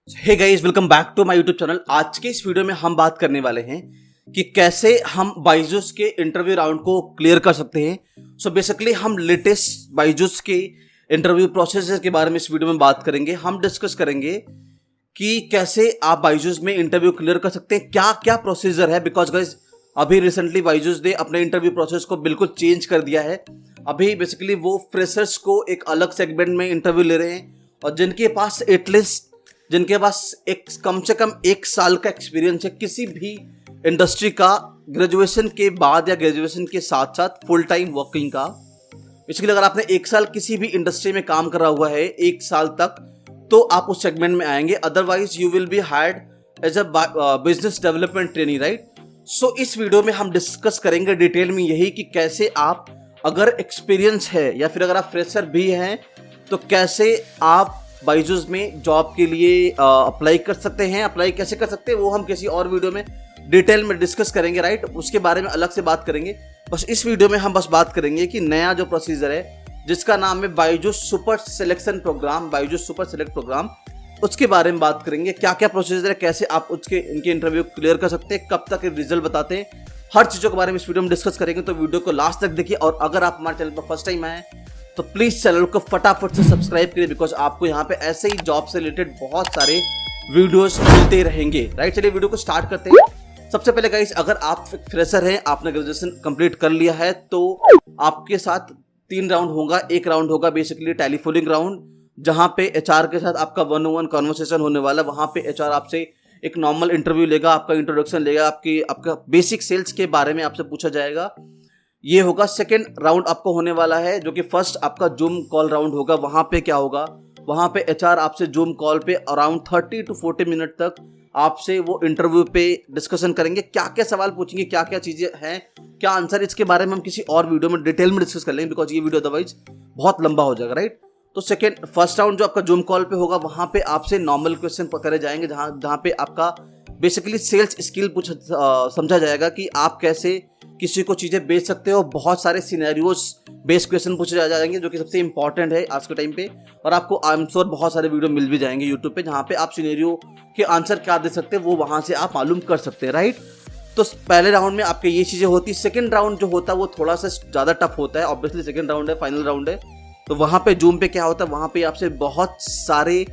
Hey guys, welcome back to my YouTube channel. आज के इस वीडियो में हम बात करने वाले हैं कि कैसे हम बायजूस के इंटरव्यू राउंड को क्लियर कर सकते हैं। सो बेसिकली हम लेटेस्ट बायजूस के इंटरव्यू प्रोसेस के बारे में इस वीडियो में बात करेंगे। हम डिस्कस करेंगे कि कैसे आप बायजूस में इंटरव्यू क्लियर कर सकते हैं, क्या क्या प्रोसीजर है। बिकॉज गाइस अभी रिसेंटली बायजूस ने अपने इंटरव्यू प्रोसेस को बिल्कुल चेंज कर दिया है। अभी बेसिकली वो फ्रेशर्स को एक अलग सेगमेंट में इंटरव्यू ले रहे हैं और जिनके पास एटलीस्ट एक कम से कम 1 साल का एक्सपीरियंस है किसी भी इंडस्ट्री का, ग्रेजुएशन के बाद या ग्रेजुएशन के साथ साथ फुल टाइम वर्किंग का। बेसिकली अगर आपने 1 साल किसी भी इंडस्ट्री में काम करा हुआ है 1 साल तक, तो आप उस सेगमेंट में आएंगे। Otherwise you will be hired as a business development trainee, right. So इस वीडियो में हम डिस्कस करेंगे डिटेल में यही कि कैसे आप, अगर एक्सपीरियंस है या फिर अगर आप फ्रेशर भी हैं, तो कैसे आप बायजूस में जॉब के लिए अप्लाई कर सकते हैं। अप्लाई कैसे कर सकते हैं वो हम किसी और वीडियो में डिटेल में डिस्कस करेंगे, राइट। उसके बारे में अलग से बात करेंगे। बस इस वीडियो में हम बस बात करेंगे कि नया जो प्रोसीजर है जिसका नाम है Byju's super selection programme, Byju's super select programme, उसके बारे में बात करेंगे। क्या क्या प्रोसीजर है, कैसे आप इनके इंटरव्यू क्लियर कर सकते हैं, कब तक रिजल्ट बताते हैं, हर चीज़ों के बारे में इस वीडियो में डिस्कस करेंगे। तो वीडियो को लास्ट तक देखिए। और अगर आप हमारे चैनल पर फर्स्ट टाइम आए तो प्लीज़ चैनल को फटाफट से सब्सक्राइब करिए, बिकॉज आपको यहाँ पे ऐसे ही जॉब से रिलेटेड बहुत सारे वीडियोस मिलते रहेंगे, राइट। चलिए वीडियो को स्टार्ट करते हैं। सबसे पहले गाइस, अगर आप फ्रेशर हैं, आपने ग्रेजुएशन कंप्लीट कर लिया है, तो आपके साथ 3 राउंड होगा। एक राउंड होगा बेसिकली टेलीफोनिक राउंड, जहाँ पे एचआर के साथ आपका 1-on-1 कॉन्वर्सेशन होने वाला। वहाँ पे एचआर आपसे एक नॉर्मल इंटरव्यू लेगा, आपका इंट्रोडक्शन लेगा, आपका बेसिक सेल्स के बारे में आपसे पूछा जाएगा। ये होगा सेकेंड राउंड आपको होने वाला है, जो कि फर्स्ट आपका जूम कॉल राउंड होगा। वहाँ पे क्या होगा, वहाँ पे एचआर आपसे जूम कॉल पे अराउंड 30 to 40 मिनट तक आपसे वो इंटरव्यू पे डिस्कशन करेंगे। क्या क्या सवाल पूछेंगे, क्या क्या चीज़ें हैं, क्या आंसर, इसके बारे में हम किसी और वीडियो में डिटेल में डिस्कस कर लेंगे, बिकॉज ये वीडियो अदरवाइज बहुत लंबा हो जाएगा, राइट। तो फर्स्ट राउंड जो आपका जूम कॉल पे होगा, वहाँ पे आपसे नॉर्मल क्वेश्चन करे जाएंगे, जहाँ पे आपका बेसिकली सेल्स स्किल समझा जाएगा कि आप कैसे किसी को चीज़ें बेच सकते हो। बहुत सारे सिनेरियोज बेस्ड क्वेश्चन पूछे जाएंगे, जो कि सबसे इंपॉर्टेंट है आज के टाइम पे। और आपको आई एम श्योर बहुत सारे वीडियो मिल भी जाएंगे यूट्यूब पे, जहाँ पे आप सिनेरियो के आंसर क्या दे सकते हैं वो वहाँ से आप मालूम कर सकते हैं, राइट। तो पहले राउंड में आपके ये चीज़ें होती। सेकेंड राउंड जो होता है वो थोड़ा सा ज़्यादा टफ होता है। ऑब्वियसली सेकेंड राउंड है, फाइनल राउंड है। तो वहाँ पे जूम पे क्या होता है, वहाँ पे आपसे बहुत सारे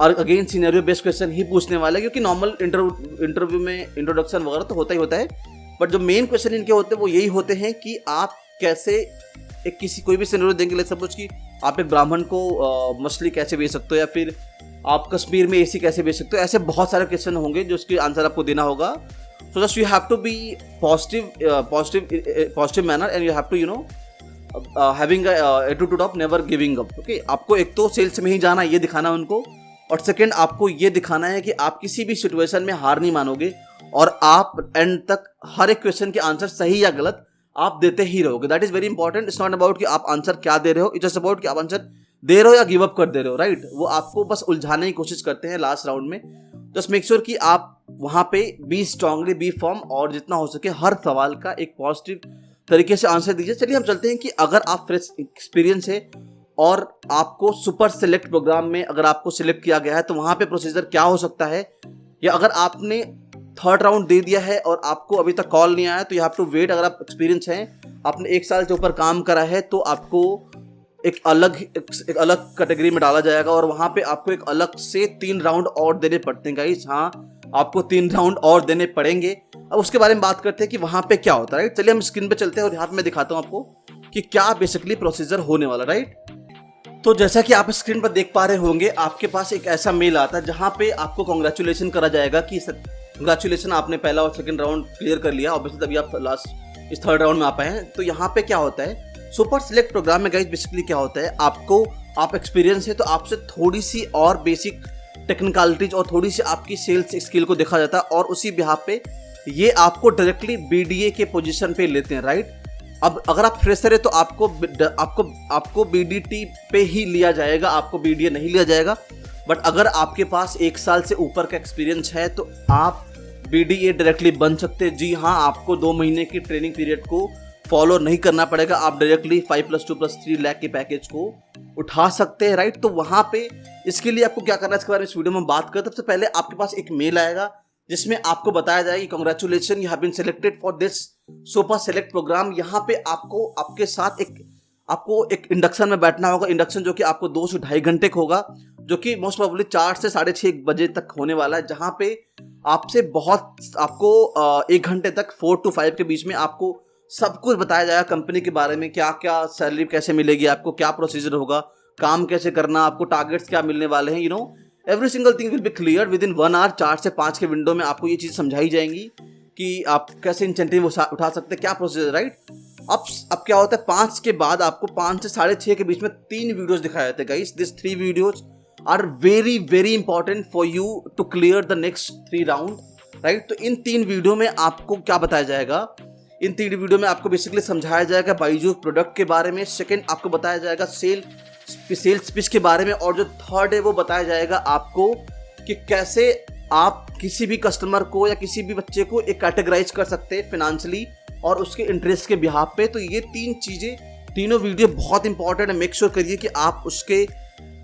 और अगेन सिनेरियो बेस्ड क्वेश्चन ही पूछने वाला है, क्योंकि नॉर्मल इंटरव्यू में इंट्रोडक्शन वगैरह तो होता ही होता है, बट जो मेन क्वेश्चन इनके होते हैं वो यही होते हैं कि आप कैसे कोई भी सिनेरियो देंगे। लेट्स सपोज कि आप एक ब्राह्मण को मछली कैसे बेच सकते हो, या फिर आप कश्मीर में एसी कैसे बेच सकते हो। ऐसे बहुत सारे क्वेश्चन होंगे जो उसके आंसर आपको देना होगा। So just you have to be positive manner, and you have to having attitude of never giving up. Okay, आपको एक तो सेल्स में ही जाना, ये दिखाना उनको, और सेकेंड आपको ये दिखाना है कि आप किसी भी सिचुएशन में हार नहीं मानोगे और आप एंड तक हर एक क्वेश्चन के आंसर सही या गलत आप देते ही रहोगे। That is very important. It's not about कि आप आंसर क्या दे रहे हो, इट्स जस्ट अबाउट कि आप आंसर दे रहे हो या गिव अप कर दे रहे हो, राइट। वो आपको बस उलझाने की कोशिश करते हैं लास्ट राउंड में। जस्ट मेक श्योर कि आप वहाँ पे बी स्ट्रांगली, बी फर्म, और जितना हो सके हर सवाल का एक पॉजिटिव तरीके से आंसर दीजिए। चलिए हम चलते हैं कि अगर आप फ्रेश एक्सपीरियंस है और आपको सुपर सेलेक्ट प्रोग्राम में अगर आपको सिलेक्ट किया गया है, तो वहाँ पे प्रोसीजर क्या हो सकता है। या अगर आपने थर्ड राउंड दे दिया है और आपको अभी तक कॉल नहीं आया, तो यू हैव टू वेट। अगर आप एक्सपीरियंस हैं, आपने 1 साल से ऊपर काम करा है, तो आपको एक अलग कैटेगरी में डाला जाएगा और वहाँ पे आपको एक अलग से 3 राउंड और देने पड़ते हैं गाइस। हाँ, आपको 3 राउंड और देने पड़ेंगे। अब उसके बारे में बात करते हैं कि वहाँ पे क्या होता है, राइट। चलिए हम स्क्रीन पे चलते हैं और यहाँ पे मैं दिखाता हूँ आपको कि क्या बेसिकली प्रोसीजर होने वाला, राइट। तो जैसा कि आप स्क्रीन पर देख पा रहे होंगे, आपके पास एक ऐसा मेल आता है जहाँ पे आपको कॉन्ग्रेचुलेशन करा जाएगा कि कंग्रेचुलेशन, आपने पहला और सेकंड राउंड क्लियर कर लिया। ऑब्वियसली तभी आप लास्ट इस थर्ड राउंड में आ पाए हैं। तो यहाँ पे क्या होता है, सुपर सिलेक्ट प्रोग्राम में गाइस बेसिकली क्या होता है, आप एक्सपीरियंस है तो आपसे थोड़ी सी और बेसिक टेक्निकलिटीज और थोड़ी सी आपकी सेल्स स्किल को देखा जाता है, और उसी बिहाफ पे ये आपको डायरेक्टली बीडीए के पोजीशन पे लेते हैं, राइट। अब अगर आप फ्रेशर है तो आपको बीडीटी पे ही लिया जाएगा, आपको बीडीए नहीं लिया जाएगा। बट अगर आपके पास 1 साल से ऊपर का एक्सपीरियंस है तो आप बीडीए डायरेक्टली बन सकते हैं। जी हाँ, आपको 2 महीने की ट्रेनिंग पीरियड को फॉलो नहीं करना पड़ेगा। आप डायरेक्टली 5+2+3 लाख के पैकेज को उठा सकते हैं, राइट। तो वहाँ पे इसके लिए आपको क्या करना है, इसके बारे में इस वीडियो में हम बात करें। सबसे पहले आपके पास एक मेल आएगा जिसमें आपको बताया जाएगा कि congratulation, you have been selected for this super select programme. यहाँ पे आपको आपके साथ आपको एक इंडक्शन में बैठना होगा। इंडक्शन जो कि आपको 2 से ढाई घंटे का होगा, जो कि मोस्ट प्रोबेबली 4 से 6:30 बजे तक होने वाला है, जहाँ पे आपसे आपको 1 घंटे तक 4 to 5 के बीच में आपको सब कुछ बताया जाएगा कंपनी के बारे में, क्या क्या सैलरी कैसे मिलेगी आपको, क्या प्रोसीजर होगा, काम कैसे करना, आपको टारगेट्स क्या मिलने वाले हैं, every single thing will be clear within 1 hour. 4 से 5 के विंडो में आपको ये चीज़ समझाई जाएंगी कि आप कैसे इंसेंटिव उठा सकते हैं, क्या प्रोसीजर, राइट। अब क्या होता है, 5 के बाद आपको 5 से 6:30 के बीच में 3 वीडियोस दिखाए जाते हैं guys. This 3 videos are very very important for you to clear the next 3 round, right. तो इन 3 वीडियो में आपको क्या बताया जाएगा, इन 3 वीडियो में आपको बेसिकली समझाया जाएगा बाइजूस प्रोडक्ट के बारे में। सेकंड, आपको बताया जाएगा सेल्स पिच के बारे में। और जो थर्ड है वो बताया जाएगा आपको कि कैसे आप किसी भी कस्टमर को या किसी भी बच्चे को एक कैटेगराइज कर सकते हैं फिनेंशियली और उसके इंटरेस्ट के बिहाफ पे। तो ये 3 चीज़ें, तीनों वीडियो बहुत इंपॉर्टेंट है। मेक श्योर करिए कि आप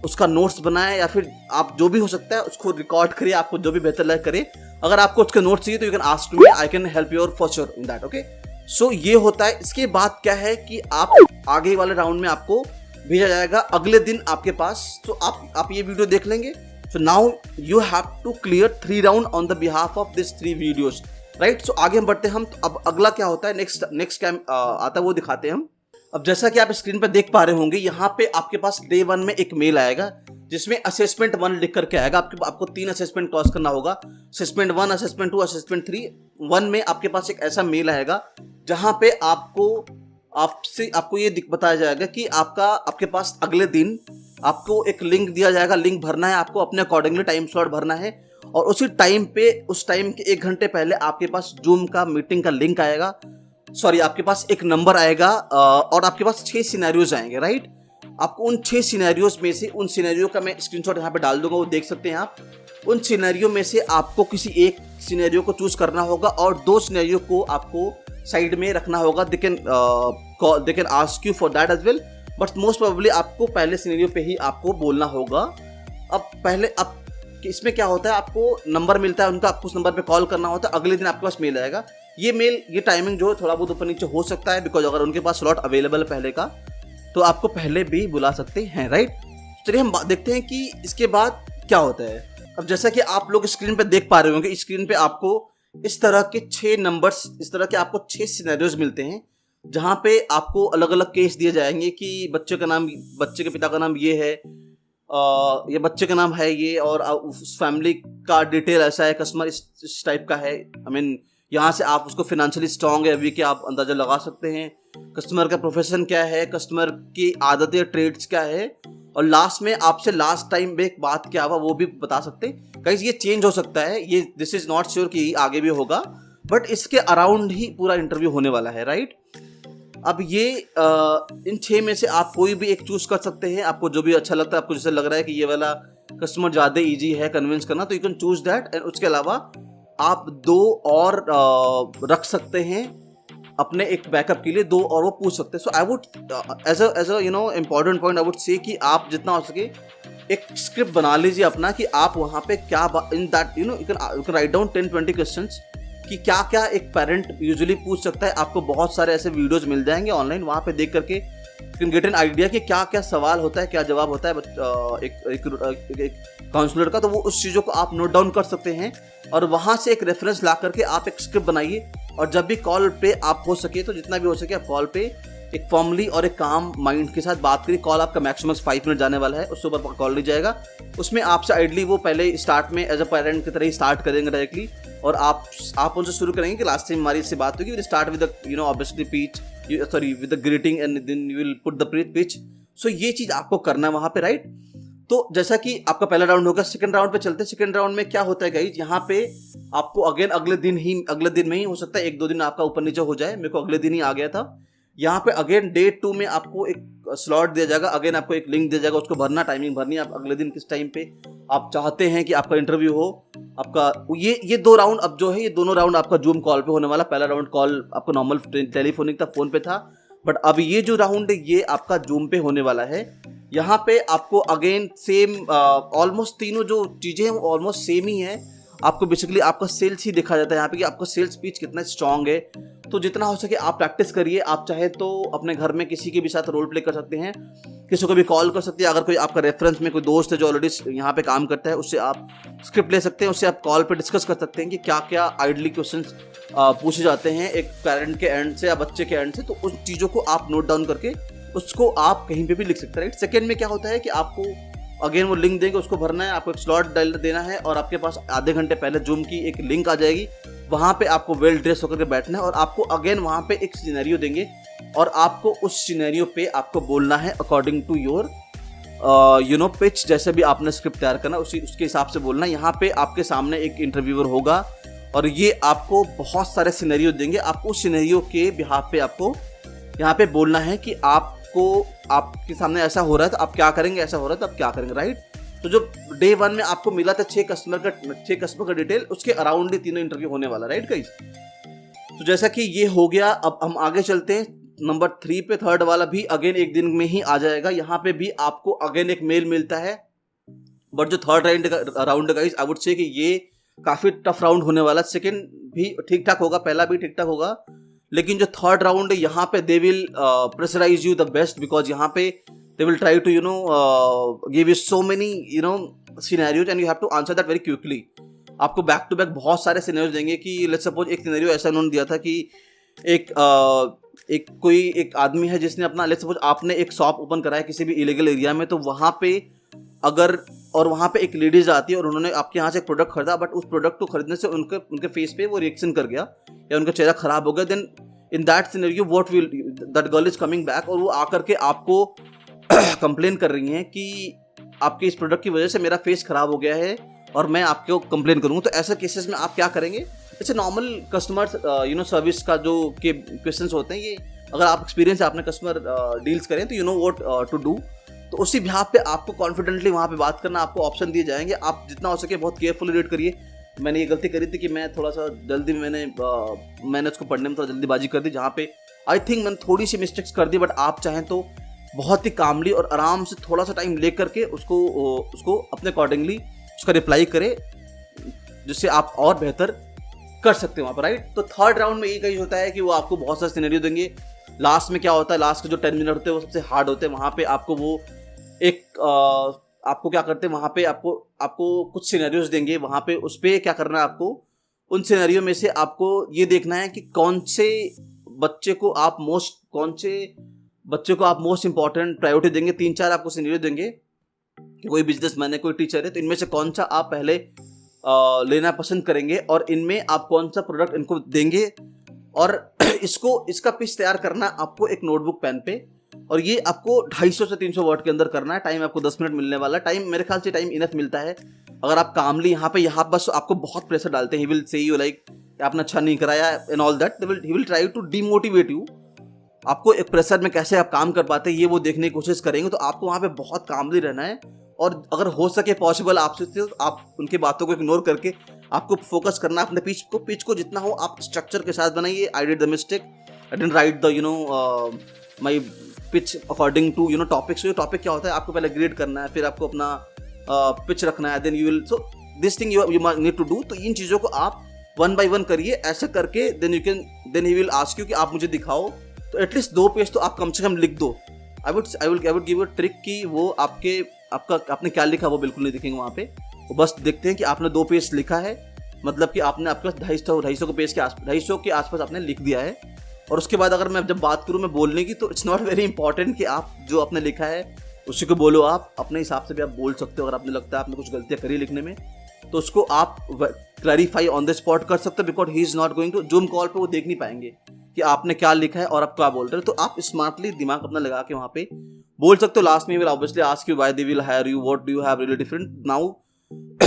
उसका नोट्स बनाएं, या फिर आप जो भी हो सकता है उसको रिकॉर्ड करिए, आपको जो भी बेहतर लगे करें। अगर आपको उसके नोट्स चाहिए तो you can ask me, I can help you for sure in that, okay. So ये होता है। इसके बाद क्या है कि आप आगे वाले राउंड में आपको भेजा जाएगा अगले दिन आपके पास। तो आप ये वीडियो देख लेंगे। So now you have to clear 3 round on the behalf of this 3 videos, right. So आगे हम बढ़ते हैं। हम तो अब अगला क्या होता है, नेक्स्ट क्या आता है वो दिखाते हैं हम। अब जैसा कि आप स्क्रीन पर देख पा रहे होंगे, यहाँ पे आपके पास डे 1 में एक मेल आएगा जिसमें असेसमेंट 1 लिख करके आएगा। आपको 3 असेसमेंट क्रॉस करना होगा, असेसमेंट 1, असेसमेंट 2, असेसमेंट 3। 1 में आपके पास एक ऐसा मेल आएगा जहाँ पे आपको ये बताया जाएगा कि आपके पास अगले दिन आपको एक लिंक दिया जाएगा। लिंक भरना है आपको, अपने अकॉर्डिंगली टाइम स्लॉट भरना है। और उसी टाइम पे, उस टाइम के 1 घंटे पहले आपके पास जूम का मीटिंग का लिंक आएगा, सॉरी आपके पास एक नंबर आएगा और आपके पास 6 सिनेरियोज आएंगे, राइट। आपको उन 6 सिनेरियोज में से, उन सिनेरियो का मैं स्क्रीनशॉट यहाँ पे डाल दूंगा, वो देख सकते हैं आप। उन सिनेरियो में से आपको किसी एक सिनेरियो को चूज करना होगा और 2 सिनेरियो को आपको साइड में रखना होगा। They can ask you for that as well, but most probably आपको पहले सिनेरियो पे ही आपको बोलना होगा। अब इसमें क्या होता है, आपको नंबर मिलता है उनका, आपको उस नंबर पे कॉल करना होता है। अगले दिन आपके पास मेल आएगा। ये टाइमिंग जो है थोड़ा बहुत ऊपर नीचे हो सकता है, बिकॉज अगर उनके पास स्लॉट अवेलेबल है पहले का तो आपको पहले भी बुला सकते हैं, राइट। चलिए हम देखते हैं कि इसके बाद क्या होता है। अब जैसा कि आप लोग स्क्रीन पे देख पा रहे होंगे, इस स्क्रीन पे आपको इस तरह के 6 नंबर्स, इस तरह के आपको 6 सिनेरियोज मिलते हैं जहाँ पे आपको अलग अलग केस दिए जाएंगे कि बच्चे के पिता का नाम ये है, ये बच्चे का नाम है ये, और उस फैमिली का डिटेल ऐसा है, कस्टमर इस टाइप का है। आई मीन यहाँ से आप उसको फिनेंशियली स्ट्रॉन्ग है अभी के आप अंदाजा लगा सकते हैं। कस्टमर का प्रोफेशन क्या है, कस्टमर की आदतें, ट्रेड्स क्या है, और लास्ट में आपसे लास्ट टाइम में एक बात क्या हुआ वो भी बता सकते हैं। गाइस ये चेंज हो सकता है, ये दिस इज नॉट श्योर कि आगे भी होगा, बट इसके अराउंड ही पूरा इंटरव्यू होने वाला है, राइट। अब ये इन 6 में से आप कोई भी एक चूज कर सकते हैं, आपको जो भी अच्छा लगता है, आपको जैसे लग रहा है कि ये वाला कस्टमर ज़्यादा इजी है कन्विंस करना, तो you can choose that. And उसके अलावा आप 2 और रख सकते हैं अपने एक बैकअप के लिए, 2 और वो पूछ सकते हैं। So I would as a important point I would say कि आप जितना हो सके एक स्क्रिप्ट बना लीजिए अपना, कि आप वहाँ पे क्या in that you can write down 10-20 questions कि क्या क्या एक पेरेंट यूजुअली पूछ सकता है। आपको बहुत सारे ऐसे वीडियोस मिल जाएंगे ऑनलाइन, वहाँ पे देख करके you can get an idea कि क्या क्या सवाल होता है, क्या जवाब होता है एक काउंसलर का। तो वो उस चीज़ों को आप नोट डाउन कर सकते हैं और वहाँ से एक रेफरेंस ला करके आप एक स्क्रिप्ट बनाइए। और जब भी कॉल पे आप हो सके तो जितना भी हो सके आप कॉल पे एक फॉर्मली और एक काम माइंड के साथ बात करिए। कॉल आपका मैक्सिमम 5 मिनट जाने वाला है, उससे ऊपर कॉल नहीं जाएगा। उसमें आपसे आइडली वो पहले स्टार्ट में एज अ पेरेंट की तरह ही स्टार्ट करेंगे डायरेक्टली, और आप उनसे शुरू करेंगे कि लास्ट टाइम हमारी इससे बात होगी, will start with obviously with the greeting and then you will put the pitch. So ये चीज़ आपको करना है वहाँ पे, राइट। तो जैसा कि आपका पहला राउंड होगा, सेकंड राउंड पे चलते हैं। सेकंड राउंड में क्या होता है गाइस, यहाँ पे आपको अगेन अगले दिन में ही हो सकता है 1-2 दिन आपका ऊपर नीचे हो जाए। मेरे को अगले दिन ही आ गया था। यहाँ पे अगेन डे 2 में आपको एक स्लॉट दिया जाएगा, अगेन आपको एक लिंक दिया जाएगा, उसको भरना, टाइमिंग भरनी है। आप अगले दिन किस टाइम पे आप चाहते हैं कि आपका इंटरव्यू हो। आपका ये 2 राउंड अब जो है, ये दोनों राउंड आपका जूम कॉल पे होने वाला। पहला राउंड कॉल आपको नॉर्मल टेलीफोनिक था, फोन पे था, बट अब ये जो राउंड है ये आपका जूम पे होने वाला है। यहाँ पे आपको अगेन सेम ऑलमोस्ट तीनों जो चीज़ें हैं वो ऑलमोस्ट सेम ही हैं। आपको बेसिकली आपका सेल्स ही देखा जाता है यहाँ पे कि आपका सेल्स पिच कितना स्ट्रांग है। तो जितना हो सके आप प्रैक्टिस करिए। आप चाहे तो अपने घर में किसी के भी साथ रोल प्ले कर सकते हैं, किसी को भी कॉल कर सकते हैं। अगर कोई आपका रेफरेंस में कोई दोस्त है जो ऑलरेडी यहाँ पे काम करता है, उससे आप स्क्रिप्ट ले सकते हैं, उससे आप कॉल पे डिस्कस कर सकते हैं कि क्या क्या आइडली क्वेश्चंस पूछे जाते हैं एक पेरेंट के एंड से या बच्चे के एंड से। तो उन चीज़ों को आप नोट डाउन करके उसको आप कहीं पे भी लिख सकते हैं, राइट। सेकेंड में क्या होता है कि आपको अगेन वो लिंक देंगे, उसको भरना है, आपको एक स्लॉट डाल देना है और आपके पास आधे घंटे पहले जूम की एक लिंक आ जाएगी। वहाँ पे आपको वेल ड्रेस होकर के बैठना है और आपको अगेन वहाँ पे एक सिनेरियो देंगे और आपको उस सिनेरियो पे आपको बोलना है अकॉर्डिंग टू योर पिच। जैसे भी आपने स्क्रिप्ट तैयार करना उसके हिसाब से बोलना है। यहाँ पे आपके सामने एक इंटरव्यूअर होगा और ये आपको बहुत सारे सिनेरियो देंगे। आपको उस सिनेरियो के बिहाफ पे आपको यहाँ पे बोलना है कि आपके सामने ऐसा हो रहा है तो आप क्या करेंगे, ऐसा हो रहा है तो आप क्या करेंगे, राइट। तो जो डे 1 में आपको मिला था 6 कस्टमर का डिटेल, उसके अराउंड ही तीनों इंटरव्यू होने वाला, राइट गाइस। तो जैसा कि ये हो गया, अब हम आगे चलते हैं नंबर 3 पे। थर्ड वाला भी अगेन एक दिन में ही आ जाएगा। यहाँ पे भी आपको अगेन एक मेल मिलता है, बट जो third round guys I would say कि ये काफी टफ राउंड होने वाला। सेकेंड भी ठीक ठाक होगा, पहला भी ठीक ठाक होगा, लेकिन जो थर्ड राउंड है यहाँ पे they will pressurise you the best, because यहाँ पे they will try to give you so many scenarios and you have to answer that very quickly. आपको बैक टू बैक बहुत सारे सिनेरियोज देंगे कि लेट्स सपोज एक सिनेरियो ऐसा उन्होंने दिया था कि एक आदमी है जिसने अपना, लेट्स सपोज आपने एक शॉप ओपन करा है किसी भी इलीगल एरिया में, तो वहाँ पे वहाँ पे एक लेडीज आती है और उन्होंने आपके यहाँ से एक प्रोडक्ट खरीदा, बट उस प्रोडक्ट को खरीदने से उनके फेस पे वो रिएक्शन कर गया या उनका चेहरा खराब हो गया। Then in that scenario what will that girl is coming back और वो आकर के आपको कंप्लेन कर रही हैं कि आपके इस प्रोडक्ट की वजह से मेरा फेस खराब हो गया है और मैं आपको कंप्लेन करूँगा। तो ऐसे केसेस में आप क्या करेंगे? जैसे नॉर्मल कस्टमर सर्विस का जो के क्वेश्चंस होते हैं, ये अगर आप एक्सपीरियंस है, आपने कस्टमर डील्स करें तो you know what to do. तो उसी बिहाफ पे आपको कॉन्फिडेंटली वहाँ पे बात करना, आपको ऑप्शन दिए जाएंगे। आप जितना हो सके बहुत केयरफुली रीड करिए। मैंने ये गलती करी थी कि मैं थोड़ा सा जल्दी मैंने उसको पढ़ने में थोड़ा जल्दीबाजी कर दी, जहाँ पे आई थिंक मैंने थोड़ी सी मिस्टेक्स कर दी। बट आप चाहें तो बहुत ही कामली और आराम से थोड़ा सा टाइम ले करके उसको अपने अकॉर्डिंगली उसका रिप्लाई करें, जिससे आप और बेहतर कर सकते हो वहाँ पर, राइट। तो थर्ड राउंड में यही होता है कि वो आपको बहुत सारे सिनेरियो देंगे। लास्ट में क्या होता है, लास्ट के जो 10 मिनट होते हैं वो सबसे हार्ड होते हैं। वहाँ पे आपको वो आपको क्या करते हैं, वहाँ पे आपको कुछ सिनेरियोज देंगे। वहाँ पे उस पर क्या करना है, आपको उन सिनेरियो में से आपको ये देखना है कि कौन से बच्चे को आप मोस्ट इंपॉर्टेंट प्रायोरिटी देंगे। 3-4 आपको सिनेरियो देंगे कि कोई बिजनेसमैन है, कोई टीचर है, तो इनमें से कौन सा आप पहले लेना पसंद करेंगे और इनमें आप कौन सा प्रोडक्ट इनको देंगे। और इसका पिच तैयार करना आपको एक नोटबुक पेन पे, और ये आपको 250 से 300 वर्ड के अंदर करना है। टाइम आपको 10 मिनट मिलने वाला। टाइम मेरे ख्याल से टाइम इनफ मिलता है अगर आप कामली यहाँ बस आपको बहुत प्रेशर डालते हैं। He will say you like आपने अच्छा नहीं कराया and all that, he will try to demotivate you. आपको एक प्रेशर में कैसे आप काम कर पाते हैं ये वो देखने की कोशिश करेंगे। तो आपको वहाँ पे बहुत कामली रहना है और अगर हो सके पॉसिबल आपसे तो आप उनकी बातों को इग्नोर करके आपको फोकस करना अपने पिच को जितना हो आप स्ट्रक्चर के साथ बनाइए। I did the mistake, I didn't right the my pitch according to topics. ये टॉपिक क्या होता है, आपको पहले ग्रेड करना है, फिर आपको अपना पिच रखना है, then you will show this thing you need to do. तो इन चीज़ों को आप 1 by 1 करिए। ऐसे करके then he will ask you कि आप मुझे दिखाओ, तो एटलीस्ट 2 पेज तो आप कम से कम लिख दो। I would give a trick कि वो आपने क्या लिखा वो बिल्कुल नहीं दिखेंगे वहाँ पे। वो बस देखते हैं कि आपने 2 पेज लिखा है, मतलब कि आपने आपके 250 के आसपास आपने लिख दिया है। और उसके बाद अगर मैं जब बात करूँ मैं बोलने की, तो इट्स नॉट वेरी इंपॉर्टेंट कि आप जो आपने लिखा है उसी को बोलो। आप अपने हिसाब से भी आप बोल सकते हो। अगर आपने लगता है आपने कुछ गलतियाँ करी लिखने में तो उसको आप क्लैरिफाई ऑन द स्पॉट कर सकते हो, because he is not going to Zoom call पे वो देख नहीं पाएंगे कि आपने क्या लिखा है और आप क्या बोल रहे हो। तो आप स्मार्टली दिमाग अपना लगा के वहाँ पे बोल सकते हो। लास्ट में will obviously ask you why they will hire you, what do you have really different now.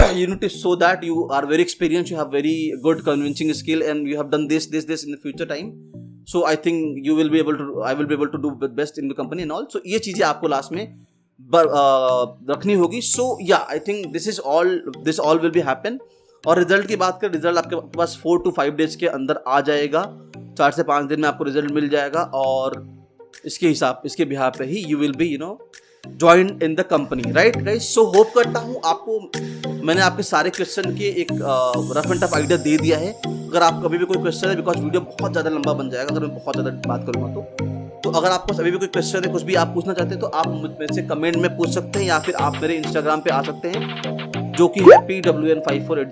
You need to show that you are very experienced, you have very good convincing skill and you have done this in the future time. So I think I will be able to do best in the company and all. So ये चीजें आपको last में रखनी होगी। So yeah, I think this all will be happen. और result की बात करें, रिजल्ट आपके पास 4 to 5 days के अंदर आ जाएगा। 4 से 5 दिन में आपको रिजल्ट मिल जाएगा और इसके बिहार पे ही you will be join in the company, right guys. So hope करता हूँ आपको मैंने आपके सारे क्वेश्चन के एक रफ एंड टफ आइडिया दे दिया है। अगर आप कभी भी कोई क्वेश्चन है, बिकॉज वीडियो बहुत ज़्यादा लंबा बन जाएगा अगर मैं बहुत ज़्यादा बात करूँगा तो अगर आपको अभी भी कोई क्वेश्चन है, कुछ भी आप पूछना चाहते हैं तो आप मुझ से कमेंट में पूछ सकते हैं, या फिर आप मेरे इंस्टाग्राम पे आ सकते हैं जो कि है PWN54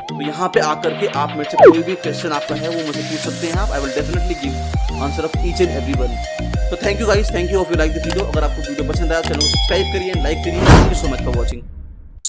तो यहाँ पे आकर के आप मेरे से कोई भी क्वेश्चन आपका है वो मुझे पूछ सकते हैं आप। I will definitely give answer of each and every one. तो thank you guys, thank you, hope you like the video. अगर आपको वीडियो पसंद आया चैनल को सब्सक्राइब करिए, लाइक करिए। Thank you so much for watching.